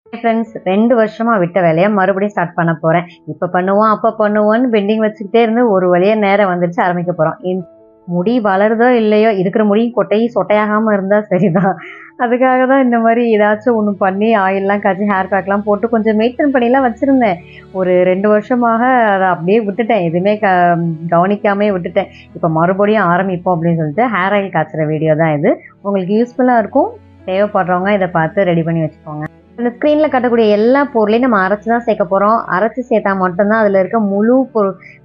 Friends 2 வருஷமா விட்ட வேலையை மறுபடியும் ஸ்டார்ட் பண்ண போறேன். இப்ப பண்ணுவோம் அப்ப பண்ணுவோம்னு பெண்டிங் வச்சுக்கிட்டே இருந்து ஒரு வழியா நேரம் வந்துருச்சு, ஆரம்பிக்க போறோம். முடி வளருதோ இல்லையோ, இருக்கிற முடியும் கொட்டையும் சொட்டையாகாம இருந்தா சரிதான். அதுக்காக தான் இந்த மாதிரி ஏதாச்சும் ஒன்று பண்ணி ஆயிலெலாம் காய்ச்சி ஹேர் பேக்லாம் போட்டு கொஞ்சம் மெயின்டைன் பண்ணிலாம் வச்சுருந்தேன். ஒரு 2 வருஷமாக அதை அப்படியே விட்டுட்டேன், எதுவுமே கவனிக்காமே விட்டுட்டேன். இப்போ மறுபடியும் ஆரம்பிப்போம் அப்படின்னு சொல்லிட்டு ஹேர் ஆயில் காய்ச்சுற வீடியோ தான் இது. உங்களுக்கு யூஸ்ஃபுல்லாக இருக்கும், தேவைப்படுறவங்க இதை பார்த்து ரெடி பண்ணி வச்சுக்கோங்க. இந்த ஸ்க்ரீனில் காட்டக்கூடிய எல்லா பொருளையும் நம்ம அரைச்சி தான் சேர்க்க போகிறோம். அரைச்சி சேர்த்தா மட்டும்தான் அதில் இருக்க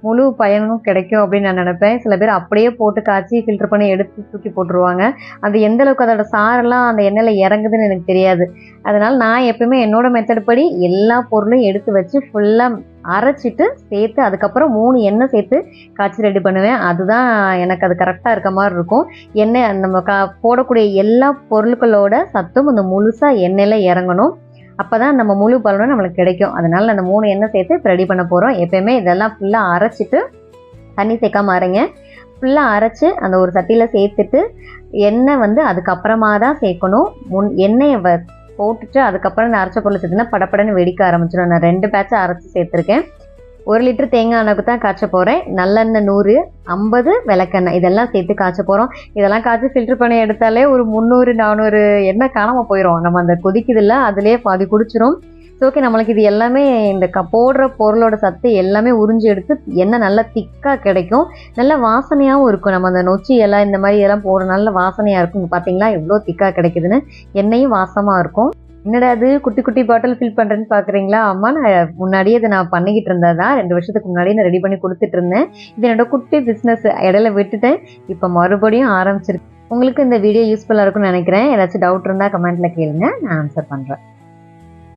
முழு பயனும் கிடைக்கும் அப்படின்னு நான் நினைப்பேன். சில பேர் அப்படியே போட்டு காய்ச்சி ஃபில்டர் பண்ணி எடுத்து தூக்கி போட்டுருவாங்க. அது எந்த அளவுக்கு அதோட சாரெல்லாம் அந்த எண்ணெயில் இறங்குதுன்னு எனக்கு தெரியாது. அதனால் நான் எப்பவுமே என்னோட மெத்தட் படி எல்லா பொருளையும் எடுத்து வச்சு ஃபுல்லாக அரைச்சிட்டு சேர்த்து அதுக்கப்புறம் 3 எண்ணெய் சேர்த்து காய்ச்சி ரெடி பண்ணுவேன். அதுதான் எனக்கு அது கரெக்டாக இருக்க மாதிரி இருக்கும். எண்ணெய் நம்ம போடக்கூடிய எல்லா பொருட்களோட சத்தும் அந்த முழுசாக எண்ணெயில் இறங்கணும். அப்போ தான் நம்ம முழு பலனும் நம்மளுக்கு கிடைக்கும். அதனால் அந்த 3 எண்ணெய் சேர்த்து இப்போ ரெடி பண்ண போகிறோம். எப்போயுமே இதெல்லாம் ஃபுல்லாக அரைச்சிட்டு தண்ணி சேர்க்காம அரைங்க. ஃபுல்லாக அரைச்சி அந்த ஒரு சட்டியில் சேர்த்துட்டு எண்ணெய் அதுக்கப்புறமா தான் சேர்க்கணும். எண்ணெயை போட்டுட்டு அதுக்கப்புறம் இந்த அரைச்ச பொருள் சேர்த்துனா படப்படன்னு வெடிக்க ஆரம்பிச்சிடும். நான் 2 பேட்சாக அரைச்சி சேர்த்துருக்கேன். 1 லிட்டர் தேங்காய் எண்ணெய்க்கு தான் காய்ச்ச போகிறேன். நல்லெண்ணெய் 100, 50 விளக்கெண்ணெய் இதெல்லாம் சேர்த்து காய்ச்ச போகிறோம். இதெல்லாம் காய்ச்சி ஃபில்டர் பண்ணி எடுத்தாலே ஒரு 300, 400 எண்ணெய் காணாமல் போயிடும். நம்ம அந்த கொதிக்குதில்ல அதுலேயே பாதி குடிச்சிரும். ஸோ ஓகே, நம்மளுக்கு இது எல்லாமே இந்த போடுற பொருளோட சத்து எல்லாமே உறிஞ்சி எடுத்து எண்ணெய் நல்லா திக்காக கிடைக்கும். நல்ல வாசனையாகவும் இருக்கும். நம்ம அந்த நொச்சி எல்லாம் இந்த மாதிரி எல்லாம் போடுற நல்ல வாசனையாக இருக்கும். பார்த்தீங்களா எவ்வளோ திக்காக கிடைக்குதுன்னு. எண்ணெயும் வாசமாக இருக்கும். என்னடா அது குட்டி குட்டி பாட்டில் ஃபில் பண்ணுறேன்னு பார்க்குறீங்களா? அம்மா, நான் முன்னாடியே இதை நான் பண்ணிக்கிட்டு இருந்ததா 2 வருஷத்துக்கு முன்னாடியே நான் ரெடி பண்ணி கொடுத்துட்டு இருந்தேன். இது என்னோட குட்டி பிஸ்னஸ், இடையில விட்டுட்டேன், இப்போ மறுபடியும் ஆரம்பிச்சிருக்கு. உங்களுக்கு இந்த வீடியோ யூஸ்ஃபுல்லாக இருக்கும்னு நினைக்கிறேன். ஏதாச்சும் டவுட் இருந்தால் கமெண்ட்டில் கேளுங்க, நான் ஆன்சர் பண்ணுறேன்.